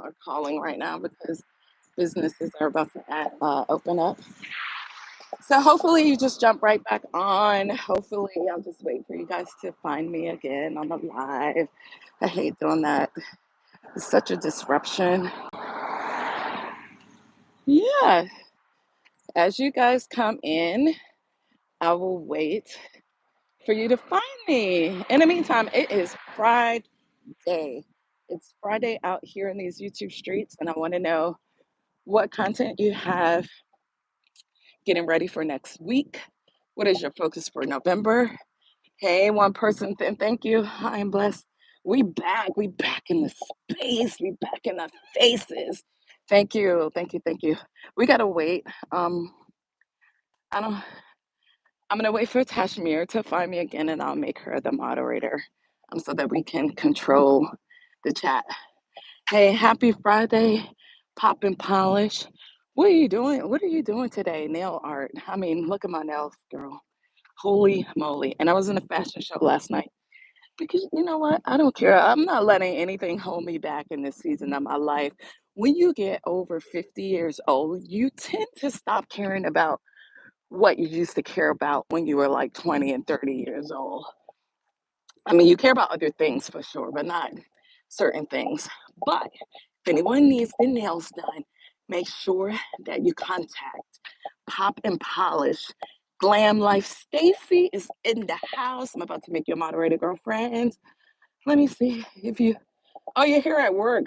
are calling right now because businesses are about to open up. So hopefully you just jump right back on. Hopefully I'll just wait for you guys to find me again on the live. I hate doing that. It's such a disruption. Yeah, as you guys come in, I will wait for you to find me. In the meantime, it is Friday. It's Friday out here in these YouTube streets, and I want to know what content you have getting ready for next week. What is your focus for November? Hey, one person, thank you. I am blessed. We back in the space. We back in the faces. Thank you, thank you, thank you. We gotta wait. I don't. I'm gonna wait for Tashmir to find me again, and I'll make her the moderator, so that we can control the chat. Hey, happy Friday, pop and polish. What are you doing? What are you doing today? Nail art. I mean, look at my nails, girl. Holy moly! And I was in a fashion show last night. Because you know what? I don't care. I'm not letting anything hold me back in this season of my life. When you get over 50 years old, you tend to stop caring about what you used to care about when you were like 20 and 30 years old. I mean, you care about other things for sure, but not certain things. But if anyone needs their nails done, make sure that you contact Pop and Polish. Glam Life Stacy is in the house. I'm about to make you a moderator, girlfriend. Let me see if you. Oh, you're here at work.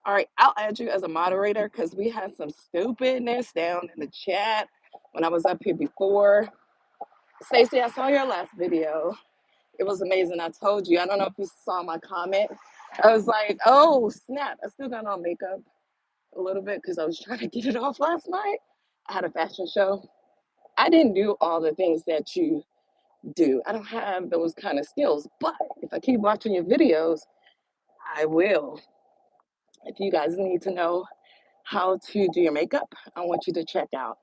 All right, I'll add you as a moderator because we had some stupidness down in the chat when I was up here before. Stacey, I saw your last video. It was amazing. I told you. I don't know if you saw my comment. I was like, oh, snap. I still got on makeup a little bit because I was trying to get it off last night. I had a fashion show. I didn't do all the things that you do. I don't have those kind of skills. But if I keep watching your videos, I will. If you guys need to know how to do your makeup, I want you to check out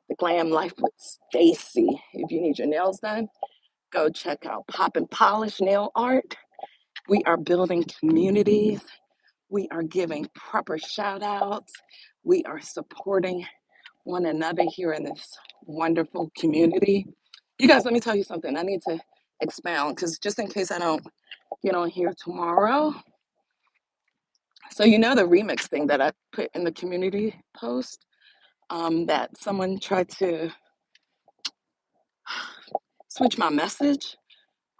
the Glam Life with Stacy. If you need your nails done, go check out Pop and Polish Nail Art. We are building communities. We are giving proper shout outs. We are supporting one another here in this wonderful community. You guys, let me tell you something. I need to expound because just in case I don't get on here tomorrow. So, you know, the remix thing that I put in the community post, that someone tried to switch my message,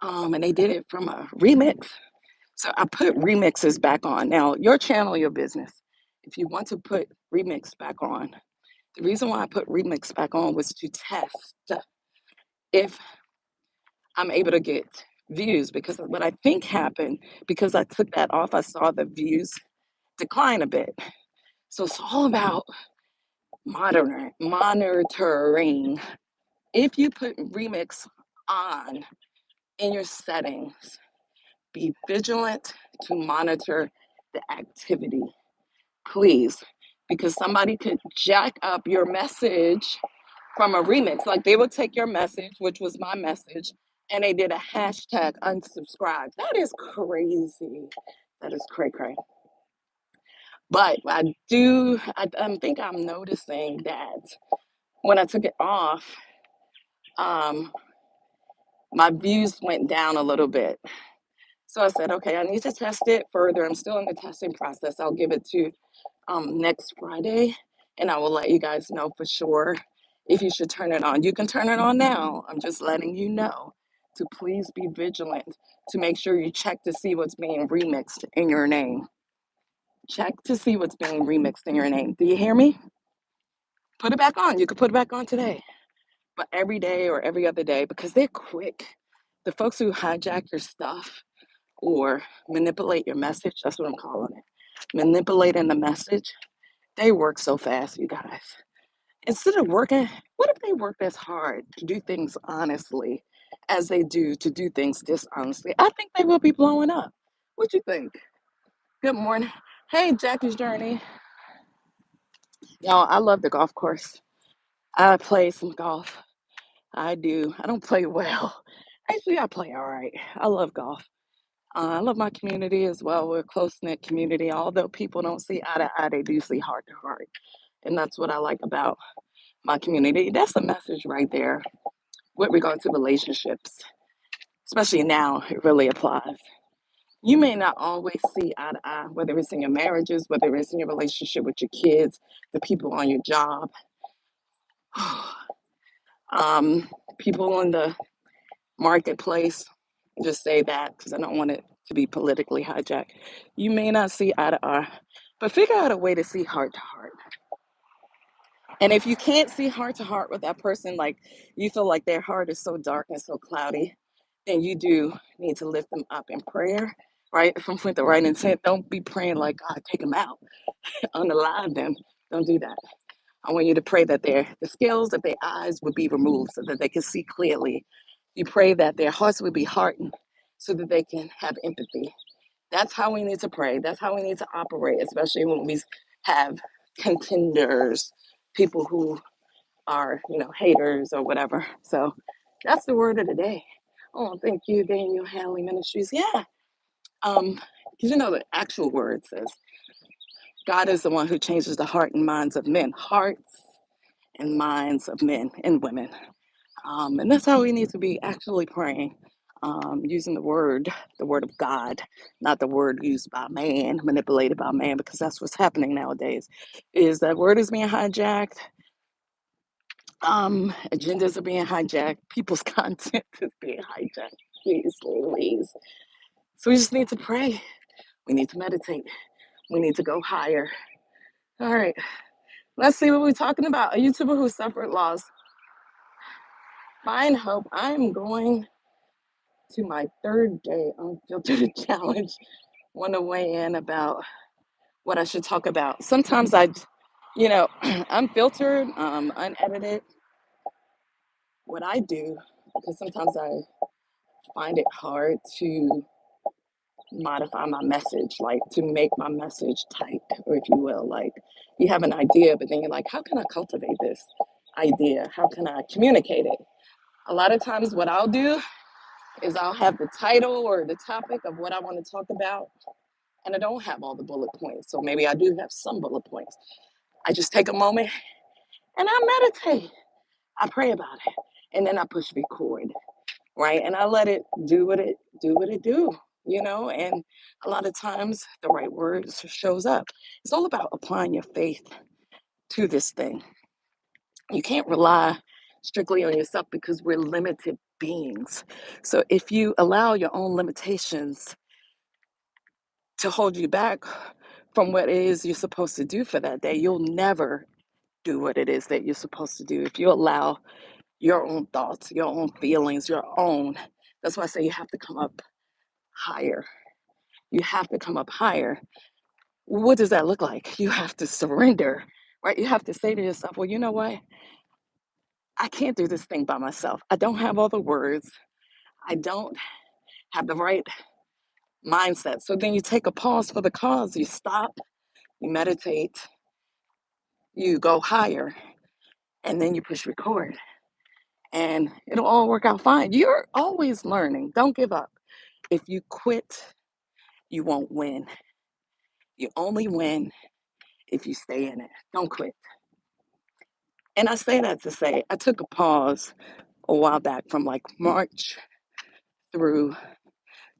and they did it from a remix. So I put remixes back on. Now, your channel, your business, if you want to put remix back on, the reason why I put remix back on was to test if I'm able to get views. Because what I think happened, because I took that off, I saw the views decline a bit. So it's all about monitoring. If you put remix on in your settings, be vigilant to monitor the activity, please, because somebody could jack up your message from a remix. Like they would take your message, which was my message, and they did a hashtag unsubscribe. That is crazy. That is cray cray. But I think I'm noticing that when I took it off, my views went down a little bit. So I said, okay, I need to test it further. I'm still in the testing process. I'll give it to next Friday, and I will let you guys know for sure if you should turn it on. You can turn it on now. I'm just letting you know to please be vigilant to make sure you check to see what's being remixed in your name. Check to see what's being remixed in your name. Do you hear me? Put it back on. You can put it back on today, but every day or every other day because they're quick. The folks who hijack your stuff or manipulate your message, that's what I'm calling it. Manipulating the message, they work so fast, you guys. Instead of working, what if they worked as hard to do things honestly as they do to do things dishonestly? I think they will be blowing up. What you think? Good morning. Hey, Jackie's Journey. Y'all, I love the golf course. I play some golf. I do. I don't play well. Actually, I play all right. I love golf. I love my community as well. We're a close-knit community. Although people don't see eye to eye, they do see heart to heart. And that's what I like about my community. That's the message right there with regard to relationships, especially now, it really applies. You may not always see eye to eye, whether it's in your marriages, whether it's in your relationship with your kids, the people on your job, um, people in the marketplace. Just say that because I don't want it to be politically hijacked. You may not see eye to eye, but figure out a way to see heart to heart. And if you can't see heart to heart with that person, like you feel like their heart is so dark and so cloudy, then you do need to lift them up in prayer, right? From with the right intent. Don't be praying like God, take them out, unalive them. Don't do that. I want you to pray that the scales of their eyes would be removed so that they can see clearly. You pray that their hearts would be hardened so that they can have empathy. That's how we need to pray. That's how we need to operate, especially when we have contenders, people who are, haters or whatever. So that's the word of the day. Oh, thank you, Daniel Hanley Ministries. Yeah. Because the actual word says God is the one who changes the heart and minds of men, hearts and minds of men and women. And that's how we need to be actually praying, using the word of God, not the word used by man, manipulated by man, because that's what's happening nowadays, is that word is being hijacked. Agendas are being hijacked. People's content is being hijacked. Please, Louise. So we just need to pray. We need to meditate. We need to go higher. All right. Let's see what we're talking about. A YouTuber who suffered loss. Find hope. I'm going to my third day Unfiltered challenge. Want to weigh in about what I should talk about. Sometimes unfiltered, unedited. What I do, because sometimes I find it hard to modify my message, like to make my message tight, or if you will, like you have an idea, but then you're like, how can I cultivate this idea? How can I communicate it? A lot of times what I'll do is I'll have the title or the topic of what I want to talk about, and I don't have all the bullet points. So maybe I do have some bullet points. I just take a moment and I meditate. I pray about it. And then I push record, right? And I let it do what it do, and a lot of times the right words shows up. It's all about applying your faith to this thing. You can't rely strictly on yourself because we're limited beings. So if you allow your own limitations to hold you back from what it is you're supposed to do for that day, you'll never do what it is that you're supposed to do. If you allow your own thoughts, your own feelings, that's why I say you have to come up higher. You have to come up higher. What does that look like? You have to surrender, right? You have to say to yourself, well, you know what? I can't do this thing by myself. I don't have all the words. I don't have the right mindset. So then you take a pause for the cause. You stop, you meditate, you go higher, and then you push record. And it'll all work out fine. You're always learning. Don't give up. If you quit, you won't win. You only win if you stay in it. Don't quit. And I say that to say I took a pause a while back from like March through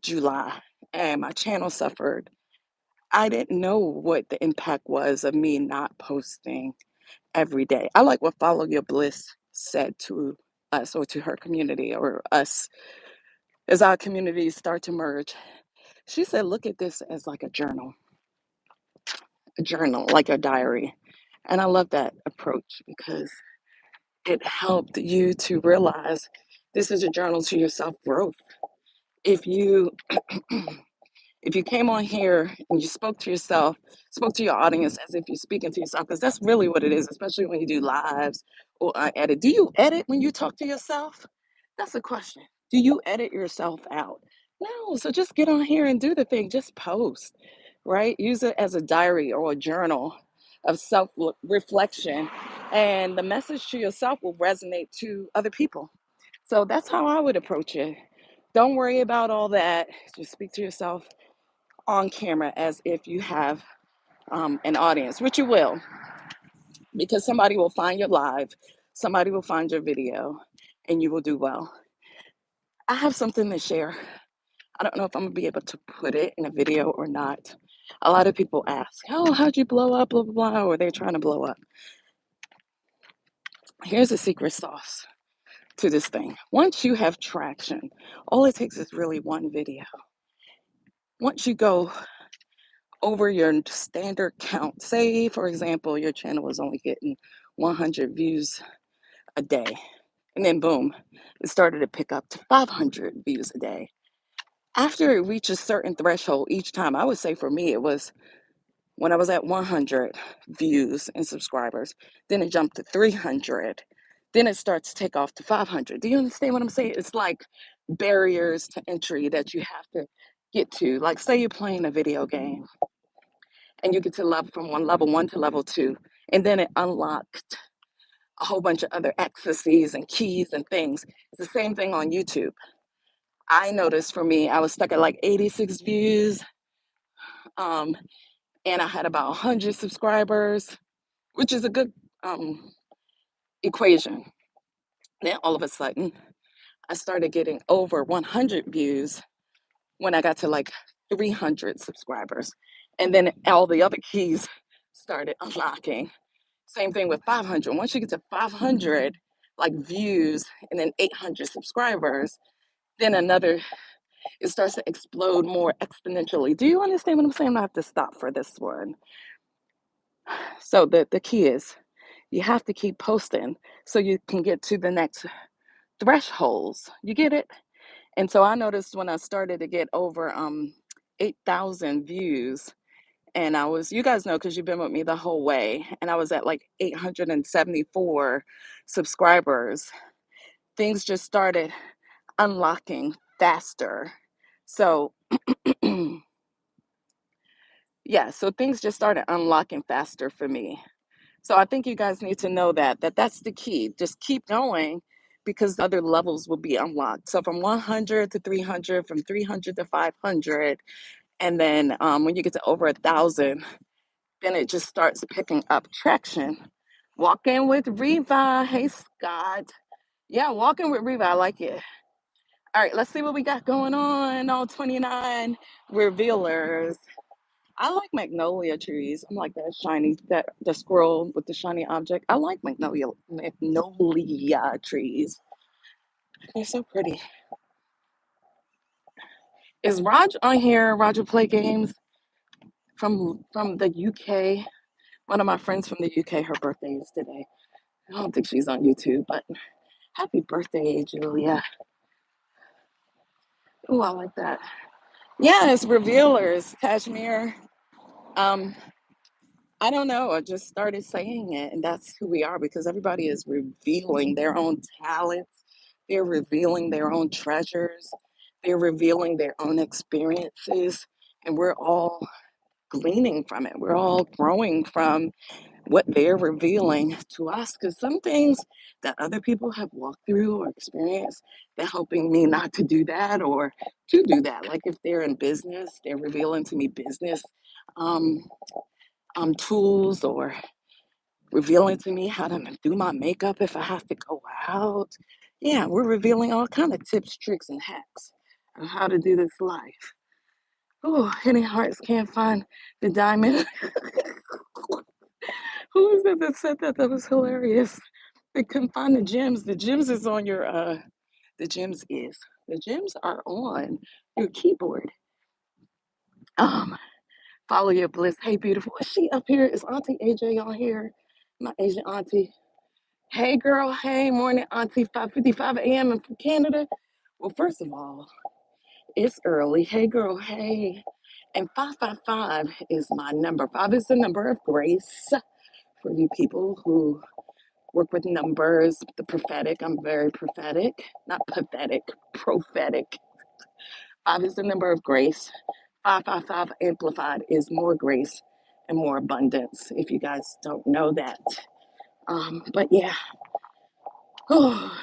July, and my channel suffered. I didn't know what the impact was of me not posting every day. I like what Follow Your Bliss said to us, or to her community, or us, as our communities start to merge. She said, look at this as like a journal, like a diary. And I love that approach because it helped you to realize this is a journal to your self growth. If you if you came on here and you spoke to yourself, spoke to your audience as if you're speaking to yourself, because that's really what it is, especially when you do lives or edit. Do you edit when you talk to yourself? That's the question. Do you edit yourself out? No. So just get on here and do the thing. Just post, right? Use it as a diary or a journal of self reflection, and the message to yourself will resonate to other people. So that's how I would approach it. Don't worry about all that. Just speak to yourself on camera as if you have an audience, which you will, because somebody will find your live, somebody will find your video, and you will do well. I have something to share. I don't know if I'm gonna be able to put it in a video or not. A lot of people ask, "Oh, how'd you blow up?" Blah blah blah, or they're trying to blow up. Here's a secret sauce to this thing. Once you have traction, all it takes is really one video. Once you go over your standard count, say for example, your channel was only getting 100 views a day, and then boom, it started to pick up to 500 views a day. After it reaches a certain threshold each time, I would say for me, it was when I was at 100 views and subscribers, then it jumped to 300. Then it starts to take off to 500. Do you understand what I'm saying? It's like barriers to entry that you have to get to. Like, say you're playing a video game and you get to level from level one to level two, and then it unlocked a whole bunch of other accesses and keys and things. It's the same thing on YouTube. I noticed for me, I was stuck at like 86 views, and I had about 100 subscribers, which is a good equation. Then all of a sudden, I started getting over 100 views when I got to like 300 subscribers. And then all the other keys started unlocking. Same thing with 500. Once you get to 500 like views and then 800 subscribers, then it starts to explode more exponentially. Do you understand what I'm saying? I have to stop for this one. So the key is you have to keep posting so you can get to the next thresholds. You get it? And so I noticed when I started to get over 8,000 views, and you guys know because you've been with me the whole way, and I was at like 874 subscribers, things just started unlocking faster. So, yeah, so things just started unlocking faster for me. So I think you guys need to know that's the key. Just keep going because the other levels will be unlocked. So from 100 to 300, from 300 to 500, and then when you get to over 1,000, then it just starts picking up traction. Walking with Riva. Hey, Scott. Yeah, walking with Riva. I like it. All right, let's see what we got going on. All 29 revealers. I like magnolia trees. I'm like that shiny, that the squirrel with the shiny object. I like magnolia trees. They're so pretty. Is Raj on here? Roger Play Games from the UK. One of my friends from the UK. Her birthday is today. I don't think she's on YouTube, but happy birthday, Julia. Oh, I like that. Yeah, it's revealers, Kashmir. Um, I don't know. I just started saying it, and that's who we are because everybody is revealing their own talents. They're revealing their own treasures. They're revealing their own experiences, and we're all gleaning from it. We're all growing from what they're revealing to us because some things that other people have walked through or experienced, they're helping me not to do that or to do that. Like if they're in business, they're revealing to me business um, tools or revealing to me how to do my makeup if I have to go out. Yeah, we're revealing all kind of tips, tricks, and hacks on how to do this life. Oh, hitting hearts can't find the diamond. Who was it that said that? That was hilarious. They couldn't find the gems. The gems is on your the gems are on your keyboard. Um, follow your bliss. Hey, beautiful. Is she up here? Is Auntie AJ on here? My Asian auntie. Hey, girl. Hey, morning, Auntie. 5:55 a.m. from Canada. Well, first of all, it's early. Hey, girl. Hey. And 555 is my number. Five is the number of grace for you people who work with numbers, the prophetic. I'm very prophetic, not pathetic, prophetic. Five is the number of grace. 555 amplified is more grace and more abundance, if you guys don't know that. But yeah, oh,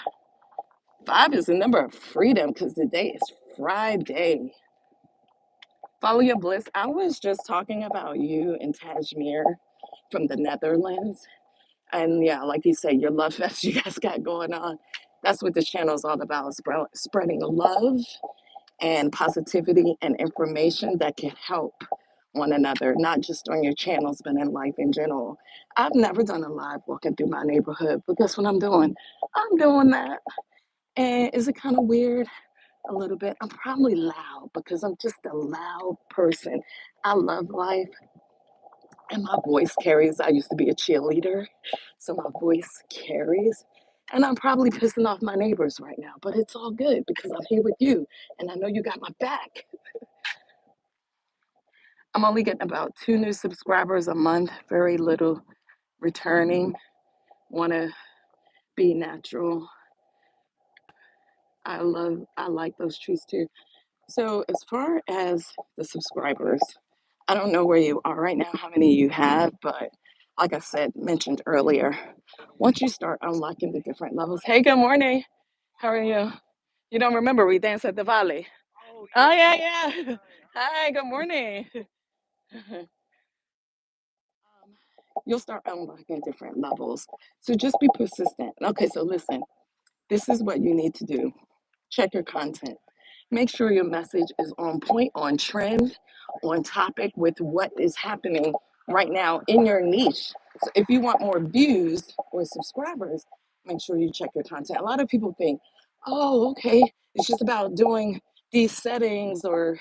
5 is the number of freedom because the day is Friday. Follow your bliss. I was just talking about you and Tajmir from the Netherlands. And yeah, like you say, your love fest you guys got going on. That's what this channel is all about, spreading love and positivity and information that can help one another, not just on your channels, but in life in general. I've never done a live walking through my neighborhood, but guess what I'm doing? I'm doing that. And is it kind of weird? A little bit. I'm probably loud because I'm just a loud person. I love life and my voice carries. I used to be a cheerleader, so my voice carries. And I'm probably pissing off my neighbors right now, but it's all good because I'm here with you and I know you got my back. I'm only getting about 2 new subscribers a month, very little returning. Want to be natural. I like those trees too. So as far as the subscribers, I don't know where you are right now, how many you have, but like I said, mentioned earlier, once you start unlocking the different levels. Hey, good morning. How are you? You don't remember we danced at the Valley? Oh, yeah, yeah. Hi, good morning. You'll start unlocking different levels. So just be persistent. Okay, so listen, this is what you need to do. Check your content. Make sure your message is on point, on trend, on topic with what is happening right now in your niche. So if you want more views or subscribers, make sure you check your content. A lot of people think, oh, okay, it's just about doing these settings or,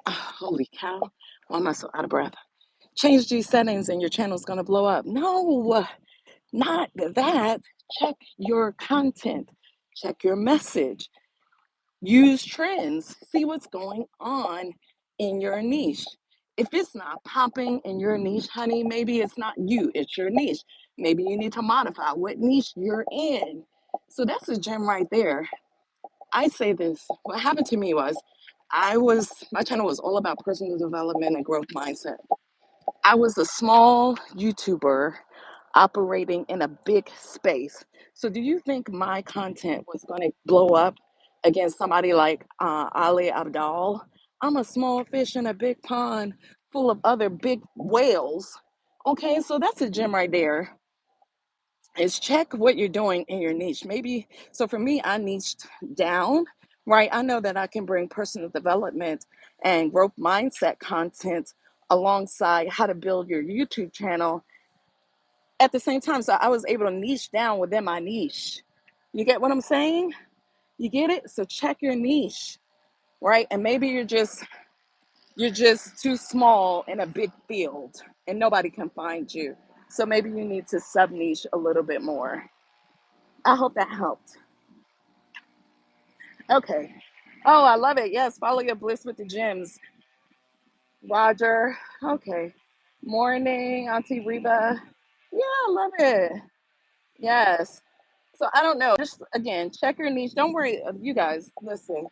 holy cow, why am I so out of breath? Change these settings and your channel's gonna blow up. No, not that. Check your content, check your message. Use trends, see what's going on in your niche. If it's not popping in your niche, honey, maybe it's not you, it's your niche. Maybe you need to modify what niche you're in. So that's a gem right there. I say this, what happened to me was my channel was all about personal development and growth mindset. I was a small YouTuber operating in a big space. So, do you think my content was going to blow up against somebody like Ali Abdal? I'm a small fish in a big pond full of other big whales. Okay, so that's a gem right there. Is check what you're doing in your niche. Maybe, so for me, I niched down, right? I know that I can bring personal development and growth mindset content alongside how to build your YouTube channel at the same time. So I was able to niche down within my niche. You get what I'm saying? You get it? So check your niche, right? And maybe you're just too small in a big field and nobody can find you. So maybe you need to sub niche a little bit more. I hope that helped. Okay. Oh, I love it. Yes, follow your bliss with the gems. Roger. Okay. Morning, Auntie Riva. Yeah, I love it. Yes. So I don't know. Just again, check your niche. Don't worry, you guys. Listen.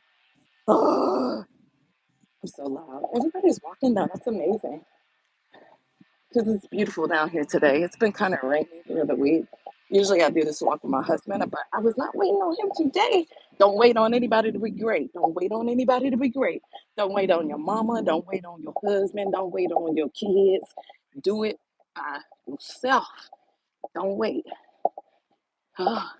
Oh, I'm so loud. Everybody's walking down. That's amazing. Because it's beautiful down here today. It's been kind of rainy through the week. Usually I do this walk with my husband, but I was not waiting on him today. Don't wait on anybody to be great. Don't wait on anybody to be great. Don't wait on your mama. Don't wait on your husband. Don't wait on your kids. Do it by yourself. Don't wait. Oh,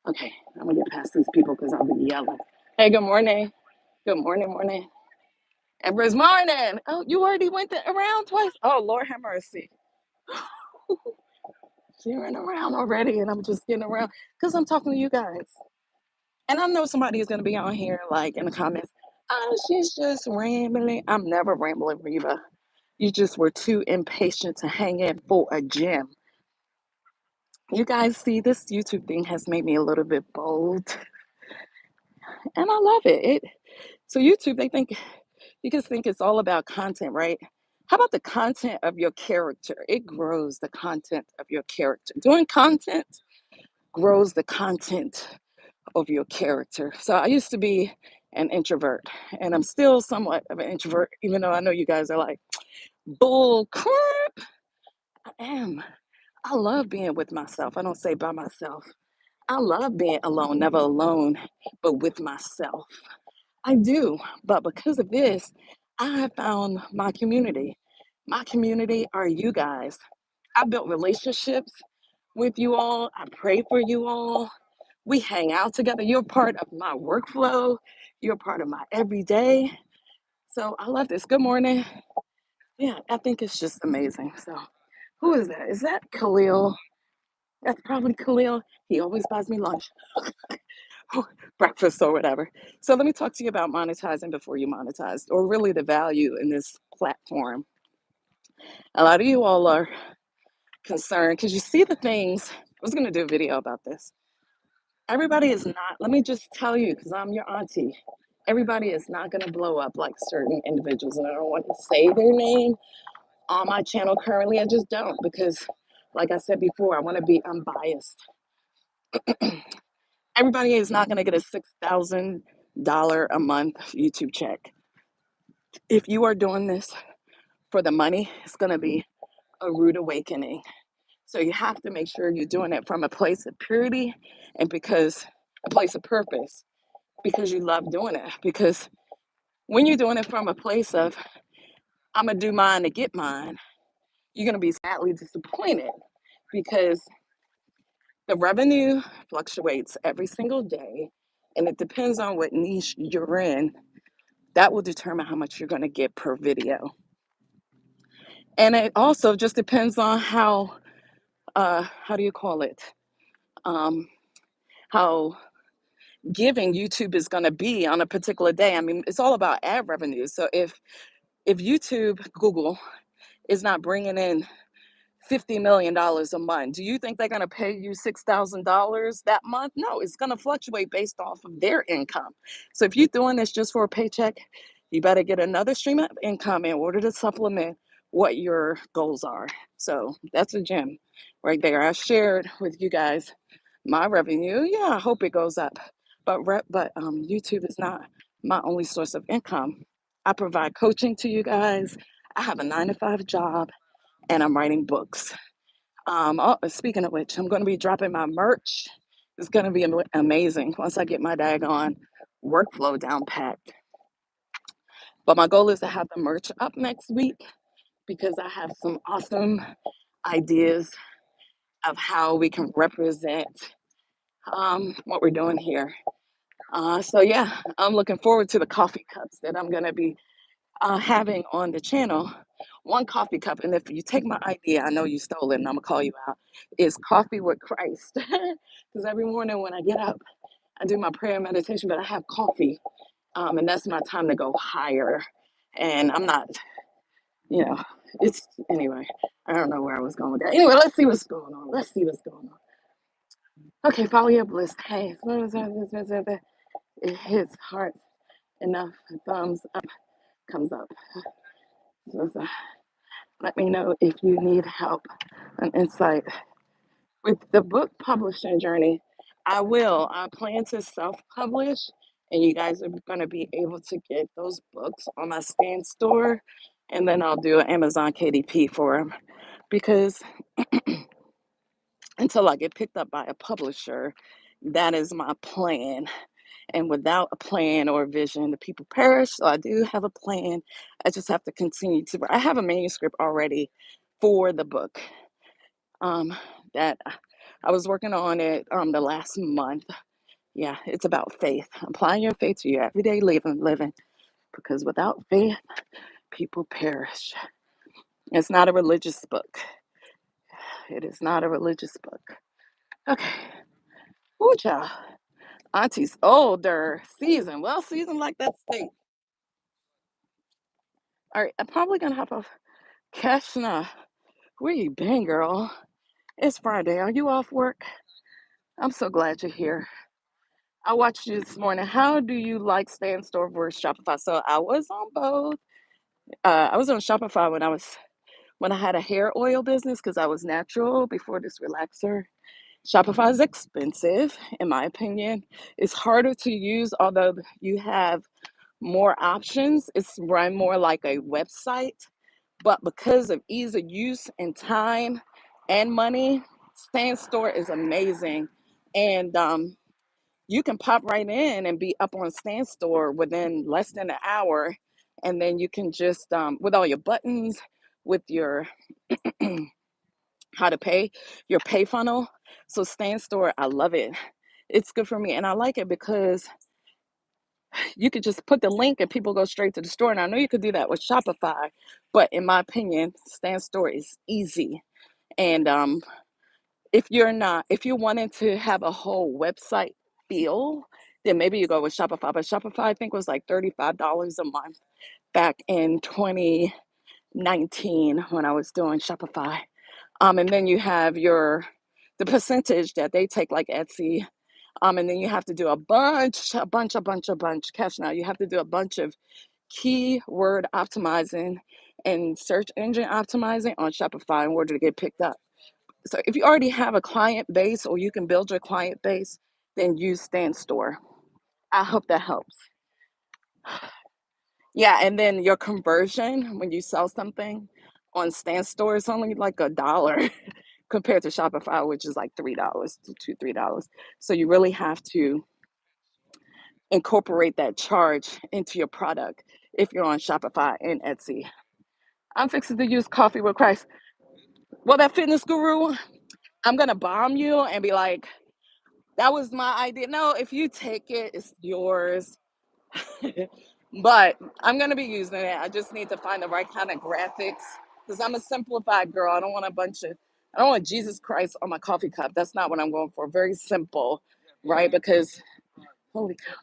okay, I'm gonna get past these people because I'll be yelling. Hey, good morning. Good morning, morning. Everybody's morning. Oh, you already went around twice. Oh, Lord have mercy. She ran around already, and I'm just getting around because I'm talking to you guys. And I know somebody is going to be on here, like in the comments, oh, she's just rambling. I'm never rambling, Riva. You just were too impatient to hang in for a gym. You guys see, this YouTube thing has made me a little bit bold, and I love it. So YouTube, they think you just think it's all about content, right? How about the content of your character? It grows the content of your character. Doing content grows the content of your character. So I used to be an introvert, and I'm still somewhat of an introvert, even though I know you guys are like, bull crap. I am. I love being with myself. I don't say by myself. I love being alone, never alone, but with myself. I do, but because of this, I have found my community. My community are you guys. I built relationships with you all. I pray for you all. We hang out together. You're part of my workflow. You're part of my everyday. So I love this. Good morning. Yeah, I think it's just amazing. So who is that? Is that Khalil? That's probably Khalil. He always buys me lunch, breakfast, or whatever. So let me talk to you about monetizing before you monetize, or really the value in this platform. A lot of you all are concerned because you see the things. I was going to do a video about this. Everybody is not, let me just tell you, because I'm your auntie, everybody is not going to blow up like certain individuals. And I don't want to say their name on my channel currently. I just don't, because like I said before, I want to be unbiased. Everybody is not going to get a $6,000 a month YouTube check. If you are doing this for the money, it's going to be a rude awakening. So you have to make sure you're doing it from a place of purity and because a place of purpose, because you love doing it. Because when you're doing it from a place of, I'm going to do mine to get mine, you're going to be sadly disappointed because the revenue fluctuates every single day and it depends on what niche you're in. That will determine how much you're going to get per video. And it also just depends on how do you call it? How giving YouTube is going to be on a particular day. I mean, it's all about ad revenue. So if YouTube, Google is not bringing in $50 million a month, do you think they're going to pay you $6,000 that month? No, it's going to fluctuate based off of their income. So if you're doing this just for a paycheck, you better get another stream of income in order to supplement what your goals are. So that's a gem right there. I shared with you guys my revenue. Yeah, I hope it goes up. But YouTube is not my only source of income. I provide coaching to you guys. I have a 9-to-5 job and I'm writing books. Speaking of which, I'm going to be dropping my merch. It's going to be amazing once I get my daggone workflow down packed. But my goal is to have the merch up next week because I have some awesome ideas of how we can represent what we're doing here. So yeah, I'm looking forward to the coffee cups that I'm going to be having on the channel. One coffee cup, and if you take my idea, I know you stole it and I'm gonna call you out, is coffee with Christ. Because every morning when I get up, I do my prayer and meditation, but I have coffee. And that's my time to go higher. And I'm not, you know, it's anyway, I don't know where I was going with that. Anyway, let's see what's going on. Let's see what's going on. Okay, follow your bliss. Hey, it hits heart enough. Thumbs up comes up. So, let me know if you need help and insight with the book publishing journey. I plan to self-publish, and you guys are going to be able to get those books on my stand store, and then I'll do an Amazon KDP for them because until I get picked up by a publisher, that is my plan. And without a plan or a vision, the people perish. So I do have a plan. I just have to continue to. I have a manuscript already for the book that I was working on it the last month. Yeah, it's about faith. Applying your faith to your everyday living, because without faith, people perish. It's not a religious book. It is not a religious book. Okay. Ooh, child. Auntie's older, seasoned, well seasoned like that steak. All right, I'm probably gonna have a Keshna. Where you been, girl? It's Friday. Are you off work? I'm so glad you're here. I watched you this morning. How do you like Stand Store versus Shopify? So I was on both. I was on Shopify when I had a hair oil business because I was natural before this relaxer. Shopify is expensive, in my opinion. It's harder to use, although you have more options. It's run more like a website, but because of ease of use and time and money, Stand Store is amazing And you can pop right in and be up on Stand Store within less than an hour. And then you can just, with all your buttons, with your how to pay, your pay funnel. So Stand Store, I love it. It's good for me. And I like it because you could just put the link and people go straight to the store. And I know you could do that with Shopify, but in my opinion, Stand Store is easy. And if you wanted to have a whole website feel, then maybe you go with Shopify. But Shopify, I think, was like $35 a month back in 2019 when I was doing Shopify. And then you have the percentage that they take, like Etsy. And then you have to do a bunch, cash now. You have to do a bunch of keyword optimizing and search engine optimizing on Shopify in order to get picked up. So if you already have a client base or you can build your client base, then use Stand Store. I hope that helps. Yeah, and then your conversion when you sell something on Stand Store is only like $1 compared to Shopify, which is like $3 to $3. So you really have to incorporate that charge into your product if you're on Shopify and Etsy. I'm fixing to use Coffee with Christ. Well, that fitness guru, I'm gonna bomb you and be like, that was my idea. No, if you take it, it's yours. But I'm gonna be using it. I just need to find the right kind of graphics because I'm a simplified girl. I don't want I don't want Jesus Christ on my coffee cup. That's not what I'm going for. Very simple, right? Because holy cow,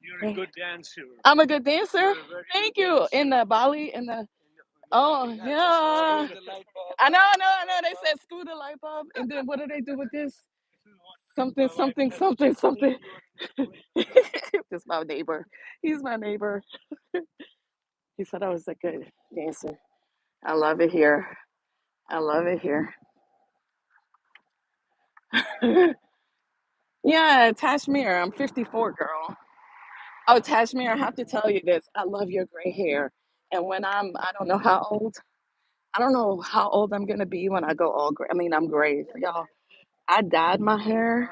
you're a good dancer. I'm a good dancer. Thank you. In the Bali, in the yeah. I know. They said screw the light bulb, and then what do they do with this? Something. This my neighbor. He's my neighbor. He said I was a good dancer. I love it here. I love it here. Yeah, Tashmir, I'm 54, girl. Oh, Tashmir, I have to tell you this. I love your gray hair. And when I don't know how old, I don't know how old I'm gonna be when I go all gray. I mean, I'm gray, y'all. I dyed my hair.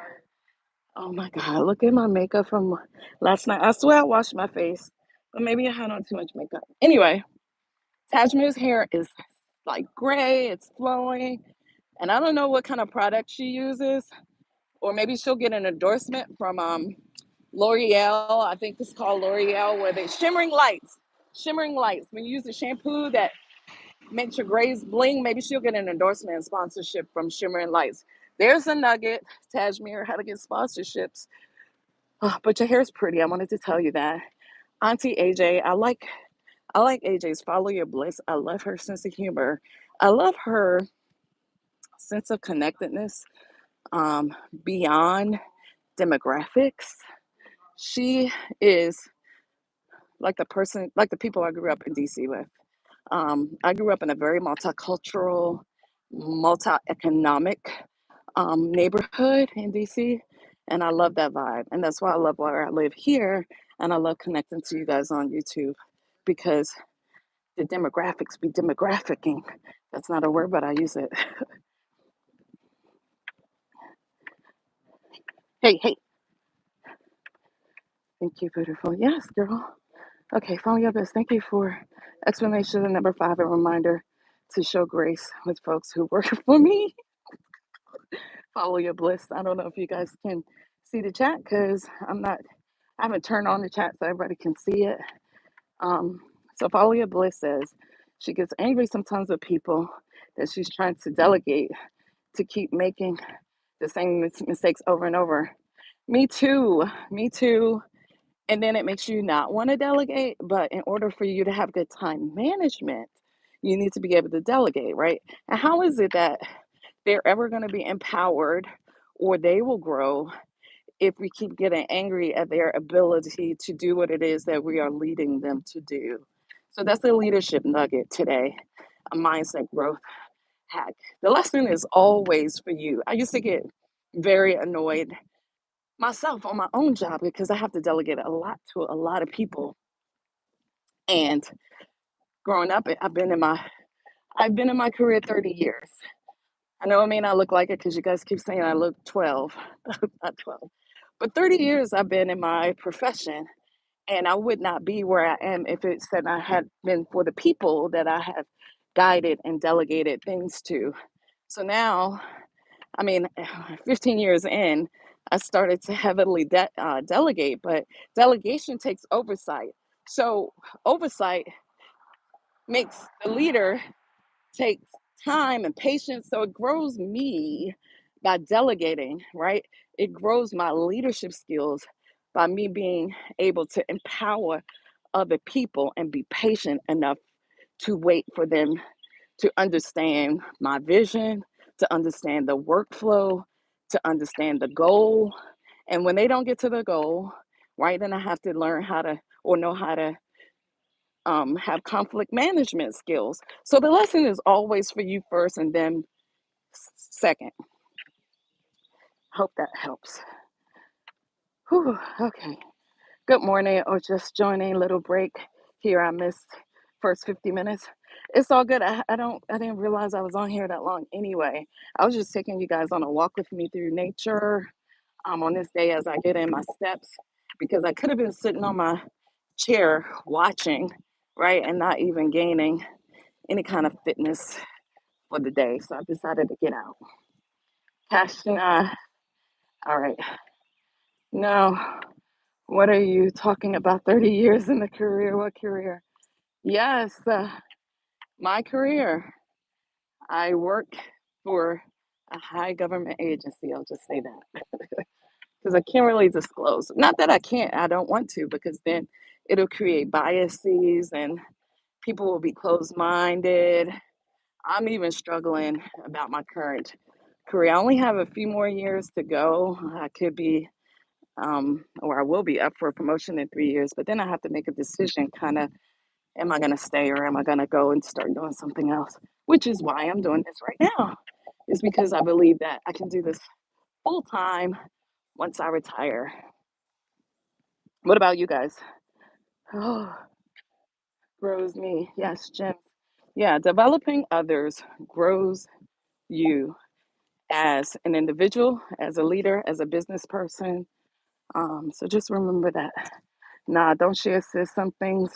Oh my God, look at my makeup from last night. I swear I washed my face, but maybe I had on too much makeup. Anyway, Tajmir's hair is like gray, it's flowing, and I don't know what kind of product she uses, or maybe she'll get an endorsement from L'Oreal. I think it's called L'Oreal, where they shimmering lights. Shimmering lights. When you use a shampoo that makes your grays bling, maybe she'll get an endorsement and sponsorship from Shimmering Lights. There's a nugget, Tajmir, how to get sponsorships. Oh, but your hair's pretty. I wanted to tell you that. Auntie AJ, I like AJ's Follow Your Bliss. I love her sense of humor. I love her sense of connectedness um, beyond demographics. She is like the people I grew up in DC with. I grew up in a very multicultural, multi-economic neighborhood in DC, and I love that vibe. And that's why I love where I live here, and I love connecting to you guys on YouTube because the demographics be demographicing. That's not a word, but I use it. Hey, thank you, beautiful. Yes, girl. Okay, follow your best. Thank you for explanation. And number 5, a reminder to show grace with folks who work for me. Follow your bliss. I don't know if you guys can see the chat because I haven't turned on the chat so everybody can see it. Um, so follow your bliss says she gets angry sometimes with people that she's trying to delegate to keep making the same mistakes over and over. Me too. Me too. And then it makes you not want to delegate. But in order for you to have good time management, you need to be able to delegate, right? And how is it that they're ever going to be empowered or they will grow if we keep getting angry at their ability to do what it is that we are leading them to do? So that's the leadership nugget today, a mindset growth hack. The lesson is always for you. I used to get very annoyed myself on my own job because I have to delegate a lot to a lot of people. And growing up, I've been in my career 30 years. I know it may not look like it because you guys keep saying I look 12, not 12. But 30 years I've been in my profession, and I would not be where I am if it said I had been for the people that I have guided and delegated things to. So now, I mean, 15 years in, I started to heavily delegate, but delegation takes oversight. So oversight makes the leader take time and patience. So it grows me by delegating, right? It grows my leadership skills by me being able to empower other people and be patient enough to wait for them to understand my vision, to understand the workflow, to understand the goal. And when they don't get to the goal, right, then I have to learn how to or know how to have conflict management skills. So the lesson is always for you first and then second. Hope that helps. Whew, okay. Good morning, or just joining, little break here. I missed first 50 minutes. It's all good. I didn't realize I was on here that long anyway. I was just taking you guys on a walk with me through nature on this day as I get in my steps, because I could have been sitting on my chair watching, right, and not even gaining any kind of fitness for the day. So I decided to get out. Passion, all right. Now, what are you talking about? 30 years in the career? What career? Yes, my career. I work for a high government agency. I'll just say that because I can't really disclose. Not that I can't, I don't want to, because then it'll create biases and people will be closed minded. I'm even struggling about my current career. I only have a few more years to go. I could be, or I will be up for a promotion in 3 years, but then I have to make a decision kind of, am I going to stay or am I going to go and start doing something else? Which is why I'm doing this right now, is because I believe that I can do this full time once I retire. What about you guys? Oh, grows me. Yes, Jim. Yeah, developing others grows you as an individual, as a leader, as a business person. So just remember that. Nah, don't share, sis. Some things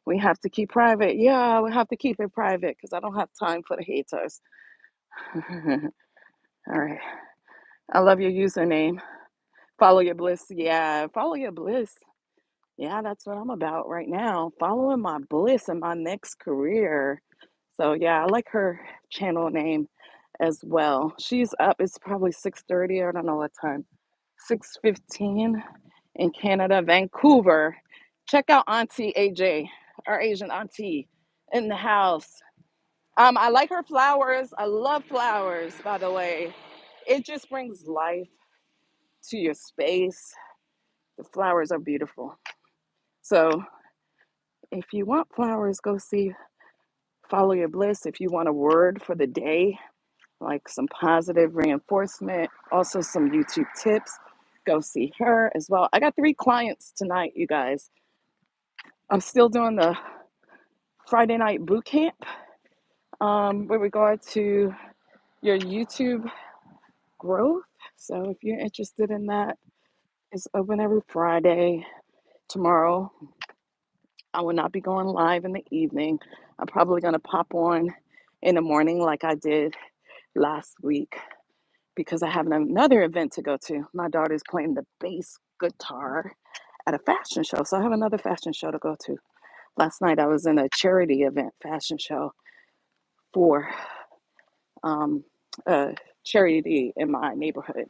we have to keep private. Yeah, we have to keep it private because I don't have time for the haters. All right. I love your username. Follow your bliss. Yeah, follow your bliss. Yeah, that's what I'm about right now. Following my bliss in my next career. So yeah, I like her channel name as well. She's up. It's probably 6:30. I don't know what time. 6:15 in Canada, Vancouver. Check out Auntie AJ, our Asian auntie in the house. I like her flowers. I love flowers, by the way. It just brings life to your space. The flowers are beautiful. So if you want flowers, go see Follow Your Bliss. If you want a word for the day, like some positive reinforcement, also some YouTube tips, go see her as well. I got 3 clients tonight, you guys. I'm still doing the Friday night boot camp with regard to your YouTube growth. So if you're interested in that, it's open every Friday. Tomorrow, I will not be going live in the evening. I'm probably going to pop on in the morning like I did last week because I have another event to go to. My daughter's playing the bass guitar at a fashion show. So I have another fashion show to go to. Last night I was in a charity event fashion show for a charity in my neighborhood.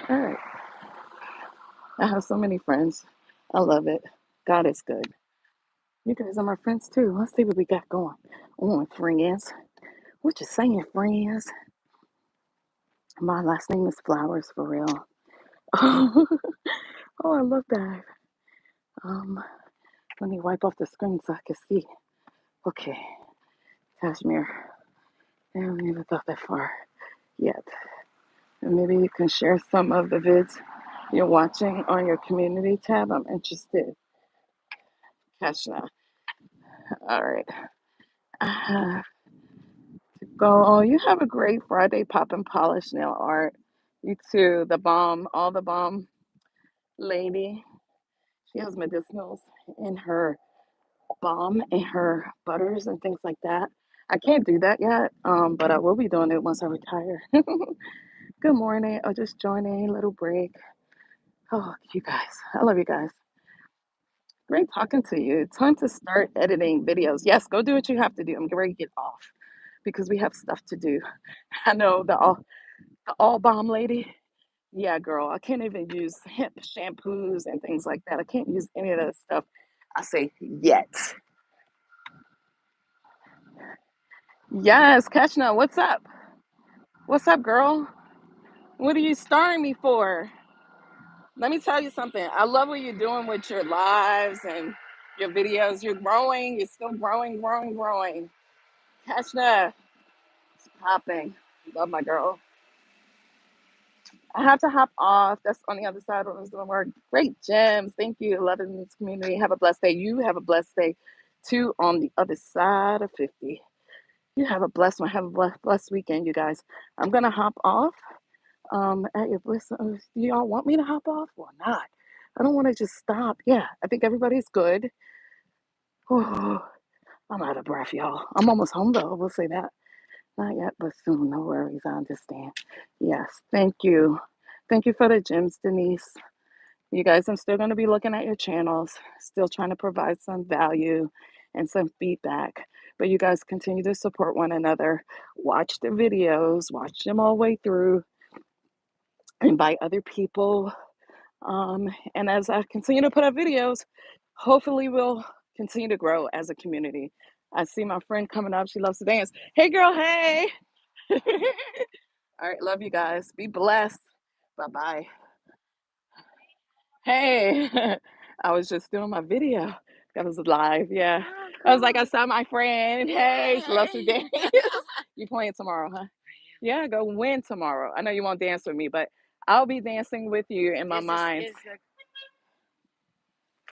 All right. I have so many friends. I love it. God is good. You guys are my friends too. Let's see what we got going on, friends. What you saying, friends? My last name is Flowers for real. Oh, I love that. Um, Let me wipe off the screen so I can see. Okay, Kashmir. I haven't even thought that far yet. And maybe you can share some of the vids you're watching on your community tab. I'm interested. Kashna. All right. I have Go. Oh, you have a great Friday, pop and polish nail art. You too. The bomb, all the bomb lady. She has medicinals in her balm and her butters and things like that. I can't do that yet, but I will be doing it once I retire. Good morning. Oh, just joining, little break. Oh, you guys. I love you guys. Great talking to you. Time to start editing videos. Yes, go do what you have to do. I'm getting ready to get off because we have stuff to do. I know the all balm lady. Yeah, girl, I can't even use hemp shampoos and things like that. I can't use any of that stuff. I say yet. Yes, Kashna, what's up? What's up, girl? What are you starring me for? Let me tell you something. I love what you're doing with your lives and your videos. You're growing. You're still growing, growing, growing. Kashna, it's popping. Love my girl. I have to hop off. That's on the other side when I was doing work. Great gems. Thank you. Loving this community. Have a blessed day. You have a blessed day too on the other side of 50. You have a blessed one. Have a blessed weekend, you guys. I'm going to hop off. At your bliss. Do y'all want me to hop off or not? I don't want to just stop. Yeah, I think everybody's good. Oh, I'm out of breath, y'all. I'm almost home though. We'll say that. Not yet, but soon. No worries. I understand. Yes. Thank you. Thank you for the gems, Denise. You guys, I'm still going to be looking at your channels, still trying to provide some value and some feedback. But you guys continue to support one another. Watch the videos, watch them all the way through, invite other people. And as I continue to put up videos, hopefully we'll continue to grow as a community. I see my friend coming up. She loves to dance. Hey, girl. Hey. All right. Love you guys. Be blessed. Bye bye. Hey, I was just doing my video. That was live, yeah. I was like, I saw my friend. Hey, she loves to dance. You playing tomorrow, huh? Yeah, go win tomorrow. I know you won't dance with me, but I'll be dancing with you in my mind.